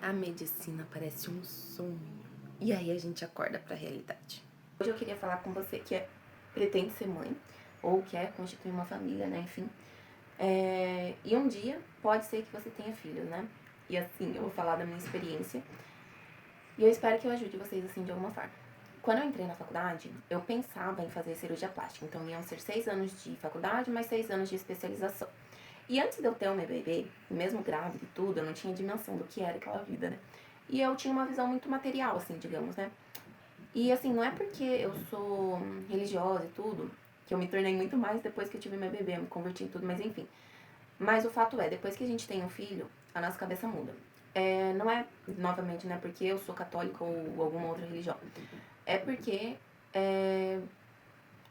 A medicina parece um sonho. E aí a gente acorda pra realidade. Hoje eu queria falar com você que pretende ser mãe, ou quer constituir uma família, né, enfim. E um dia pode ser que você tenha filhos, né? E assim, eu vou falar da minha experiência. E eu espero que eu ajude vocês, assim, de alguma forma. Quando eu entrei na faculdade, eu pensava em fazer cirurgia plástica. Então, iam ser 6 anos de faculdade, mais 6 anos de especialização. E antes de eu ter o meu bebê, mesmo grávida e tudo, eu não tinha dimensão do que era aquela vida, né? E eu tinha uma visão muito material, assim, digamos, né? E assim, não é porque eu sou religiosa e tudo, que eu me tornei muito mais depois que eu tive meu bebê, eu me converti em tudo, mas enfim. Mas o fato é, depois que a gente tem um filho, a nossa cabeça muda. Não é, novamente, não é porque eu sou católica ou alguma outra religião. É porque,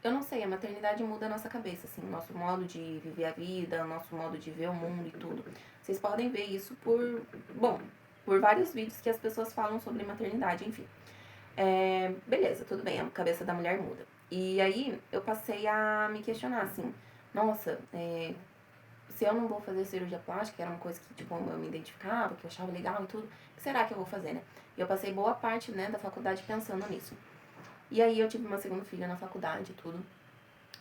eu não sei, a maternidade muda a nossa cabeça, assim, o nosso modo de viver a vida, o nosso modo de ver o mundo e tudo. Vocês podem ver isso por vários vídeos que as pessoas falam sobre maternidade, enfim. Beleza, tudo bem, a cabeça da mulher muda. E aí eu passei a me questionar, assim, nossa, se eu não vou fazer cirurgia plástica, que era uma coisa que, tipo, eu me identificava, que eu achava legal e tudo, o que será que eu vou fazer, né? E eu passei boa parte, né, da faculdade pensando nisso. E aí eu tive uma segunda filha na faculdade e tudo.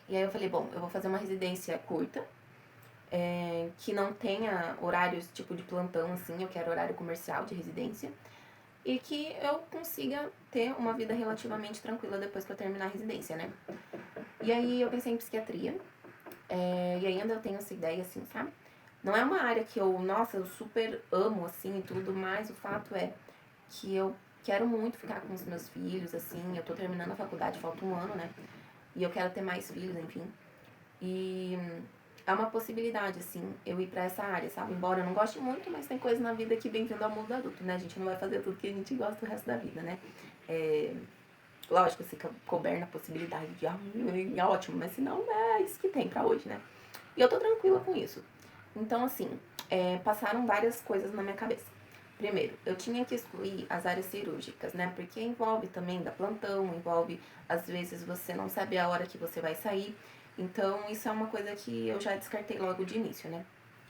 E aí eu falei, bom, eu vou fazer uma residência curta, que não tenha horários, tipo, de plantão, assim, eu quero horário comercial de residência. E que eu consiga ter uma vida relativamente tranquila depois que eu terminar a residência, né? E aí eu pensei em psiquiatria, e ainda eu tenho essa ideia, assim, sabe? Não é uma área que nossa, eu super amo, assim, e tudo, mas o fato é que eu quero muito ficar com os meus filhos, assim, eu tô terminando a faculdade, falta um ano, né? E eu quero ter mais filhos, enfim. E é uma possibilidade, assim, eu ir pra essa área, sabe? Embora eu não goste muito, mas tem coisa na vida que bem-vindo ao mundo adulto, né? A gente não vai fazer tudo que a gente gosta o resto da vida, né? Lógico, se couber na possibilidade de, é ótimo, mas se não, é isso que tem pra hoje, né? E eu tô tranquila com isso. Então, assim, passaram várias coisas na minha cabeça. Primeiro, eu tinha que excluir as áreas cirúrgicas, né? Porque envolve também da plantão, envolve, às vezes, você não sabe a hora que você vai sair. Então, isso é uma coisa que eu já descartei logo de início, né?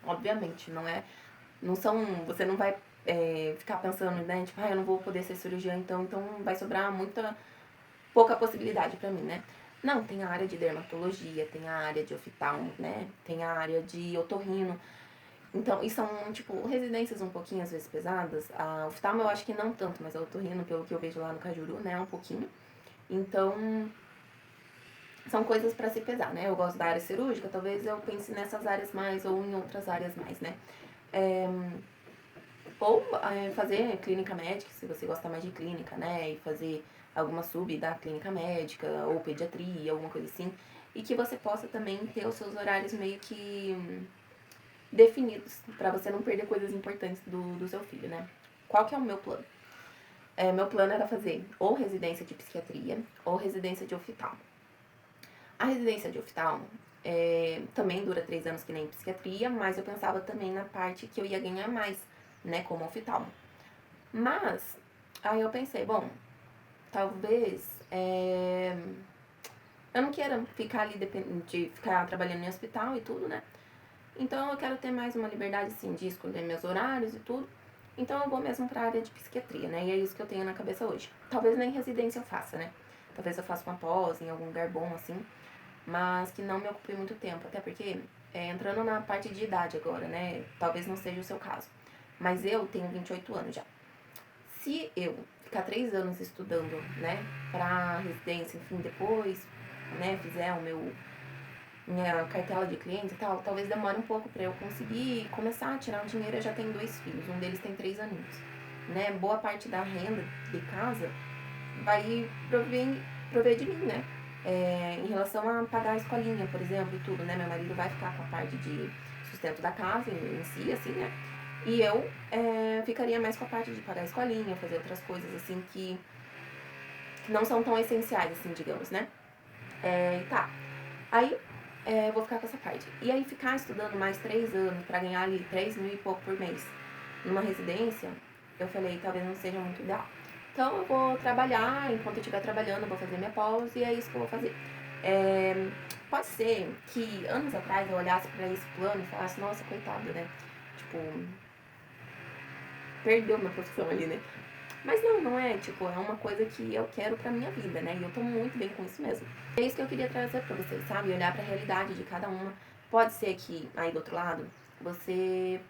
Obviamente, não são, você não vai ficar pensando, né? Tipo, eu não vou poder ser cirurgiã, então vai sobrar pouca possibilidade pra mim, né? Não, tem a área de dermatologia, tem a área de oftalmo, né? Tem a área de otorrino. Então, e são, tipo, residências um pouquinho, às vezes, pesadas. A oftalmo eu acho que não tanto, mas a otorrino, pelo que eu vejo lá no Cajuru, né, um pouquinho. Então, são coisas pra se pesar, né? Eu gosto da área cirúrgica, talvez eu pense nessas áreas mais ou em outras áreas mais, né? Ou fazer clínica médica, se você gosta mais de clínica, né? E fazer alguma sub da clínica médica, ou pediatria, alguma coisa assim. E que você possa também ter os seus horários meio que definidos, pra você não perder coisas importantes do seu filho, né? Qual que é o meu plano? Meu plano era fazer ou residência de psiquiatria ou residência de oftalmo. A residência de oftalmo também dura 3 anos que nem psiquiatria, mas eu pensava também na parte que eu ia ganhar mais, né, como oftalmo. Mas, aí eu pensei, bom, talvez eu não queira ficar ali de ficar trabalhando em hospital e tudo, né? Então eu quero ter mais uma liberdade, assim, de escolher meus horários e tudo. Então eu vou mesmo pra área de psiquiatria, né? E é isso que eu tenho na cabeça hoje. Talvez nem residência eu faça, né? Talvez eu faça uma pós em algum lugar bom, assim, mas que não me ocupe muito tempo. Até porque, entrando na parte de idade agora, né? Talvez não seja o seu caso. Mas eu tenho 28 anos já. Se eu ficar 3 anos estudando, né, pra residência, enfim, depois, né, fizer minha cartela de clientes e tal, talvez demore um pouco pra eu conseguir começar a tirar um dinheiro. Eu já tenho 2 filhos, um deles tem 3 aninhos, né? Boa parte da renda de casa vai prover de mim, né? Em relação a pagar a escolinha, por exemplo, e tudo, né? Meu marido vai ficar com a parte de sustento da casa em si, assim, né? E eu ficaria mais com a parte de pagar a escolinha, fazer outras coisas, assim, que não são tão essenciais, assim, digamos, né? Tá. Aí, vou ficar com essa parte. E aí, ficar estudando mais 3 anos pra ganhar ali 3 mil e pouco por mês numa residência, eu falei, talvez não seja muito ideal. Então, eu vou trabalhar, enquanto eu estiver trabalhando, eu vou fazer minha pós e é isso que eu vou fazer. Pode ser que anos atrás eu olhasse pra esse plano e falasse, nossa, coitado, né? Tipo, perdeu minha profissão ali, né? Mas não é, tipo, é uma coisa que eu quero pra minha vida, né? E eu tô muito bem com isso mesmo. É isso que eu queria trazer pra vocês, sabe? Olhar pra realidade de cada uma. Pode ser que, aí do outro lado, você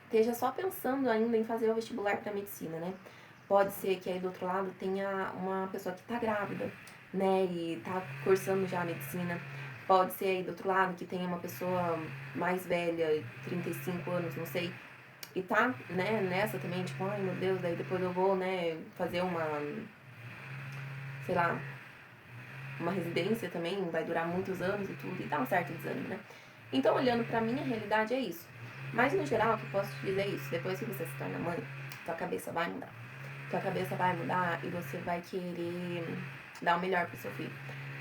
esteja só pensando ainda em fazer o vestibular pra medicina, né? Pode ser que aí do outro lado tenha uma pessoa que tá grávida, né? E tá cursando já a medicina. Pode ser aí do outro lado que tenha uma pessoa mais velha, 35 anos, não sei, e tá, né, nessa também, tipo, ai meu Deus, daí depois eu vou, né, fazer uma, sei lá, uma residência também, vai durar muitos anos e tudo, e dá um certo desânimo, né? Então, olhando pra minha realidade, é isso. Mas, no geral, o que eu posso te dizer é isso. Depois que você se torna mãe, tua cabeça vai mudar. Tua cabeça vai mudar e você vai querer dar o melhor pro seu filho.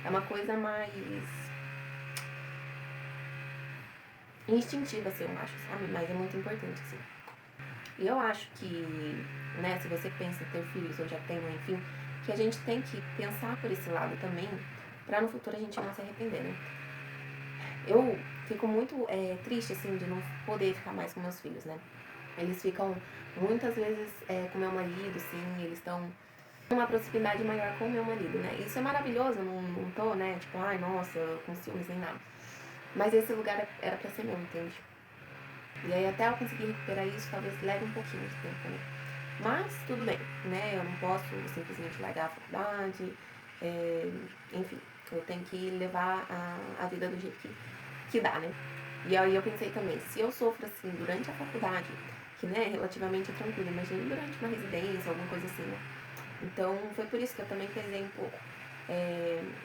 É uma coisa mais instintiva, assim, eu acho, sabe? Mas é muito importante, assim. E eu acho que, né, se você pensa em ter filhos ou já tem, enfim, que a gente tem que pensar por esse lado também, pra no futuro a gente não se arrepender, né? Eu fico muito triste, assim, de não poder ficar mais com meus filhos, né? Eles ficam muitas vezes com meu marido, sim, eles estão uma proximidade maior com o meu marido, né? Isso é maravilhoso, não tô, né, tipo, ai, nossa, com ciúmes nem nada. Mas esse lugar era pra ser meu, entende? E aí até eu conseguir recuperar isso, talvez leve um pouquinho de tempo, né? Mas tudo bem, né? Eu não posso simplesmente largar a faculdade, enfim, eu tenho que levar a vida do jeito que dá, né? E aí eu pensei também, se eu sofro assim durante a faculdade, que né, relativamente é tranquilo, imagina durante uma residência, alguma coisa assim, né? Então foi por isso que eu também pesei um pouco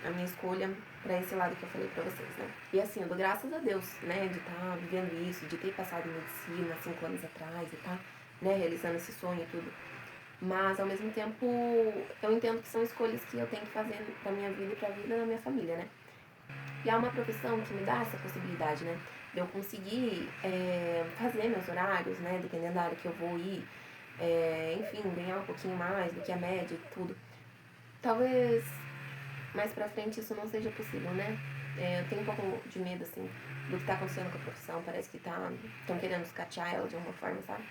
a minha escolha pra esse lado que eu falei pra vocês, né? E assim, eu dou graças a Deus, né, de estar vivendo isso, de ter passado em medicina 5 anos atrás e tá, né, realizando esse sonho e tudo. Mas ao mesmo tempo, eu entendo que são escolhas que eu tenho que fazer pra minha vida e pra vida da minha família, né? E é uma profissão que me dá essa possibilidade, né? De eu conseguir fazer meus horários, né? Dependendo da área que eu vou ir, enfim, ganhar um pouquinho mais do que a média e tudo. Talvez mais pra frente isso não seja possível, né? Eu tenho um pouco de medo, assim, do que tá acontecendo com a profissão. Parece que estão querendo escatear ela de alguma forma, sabe?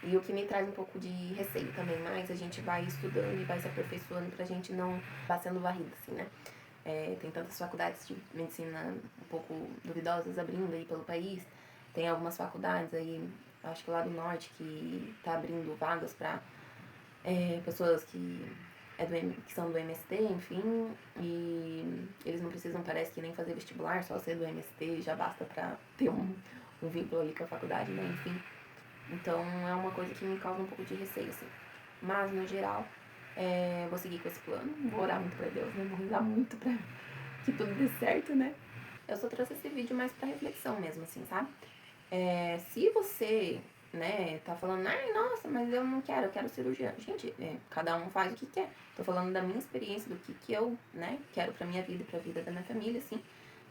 E o que me traz um pouco de receio também, mas a gente vai estudando e vai se aperfeiçoando pra gente não estar sendo varrido, assim, né? Tem tantas faculdades de medicina um pouco duvidosas abrindo aí pelo país. Tem algumas faculdades aí, acho que lá do norte, que tá abrindo vagas pra pessoas que são do MST, enfim, e eles não precisam, parece que nem fazer vestibular, só ser do MST já basta pra ter um vínculo ali com a faculdade, né, enfim. Então é uma coisa que me causa um pouco de receio, assim. Mas, no geral, vou seguir com esse plano, vou orar muito pra Deus, né, vou rezar muito pra que tudo dê certo, né. Eu só trouxe esse vídeo mais pra reflexão mesmo, assim, sabe? Se você, né, tá falando, ai, nossa, mas eu não quero, eu quero cirurgia. Gente, cada um faz o que quer. Tô falando da minha experiência, do que eu, né, quero pra minha vida e pra vida da minha família, assim.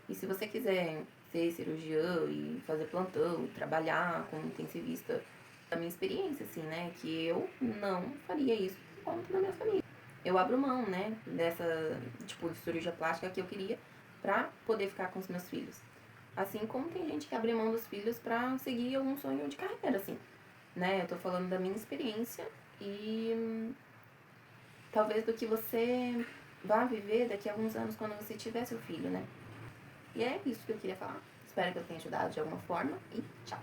E se você quiser ser cirurgiã e fazer plantão, e trabalhar como intensivista, da minha experiência, assim, né, que eu não faria isso por conta da minha família. Eu abro mão, né, dessa, tipo, de cirurgia plástica que eu queria pra poder ficar com os meus filhos. Assim como tem gente que abre mão dos filhos pra seguir algum sonho de carreira, assim, né? Eu tô falando da minha experiência e talvez do que você vá viver daqui a alguns anos quando você tiver seu filho, né? E é isso que eu queria falar. Espero que eu tenha ajudado de alguma forma e tchau!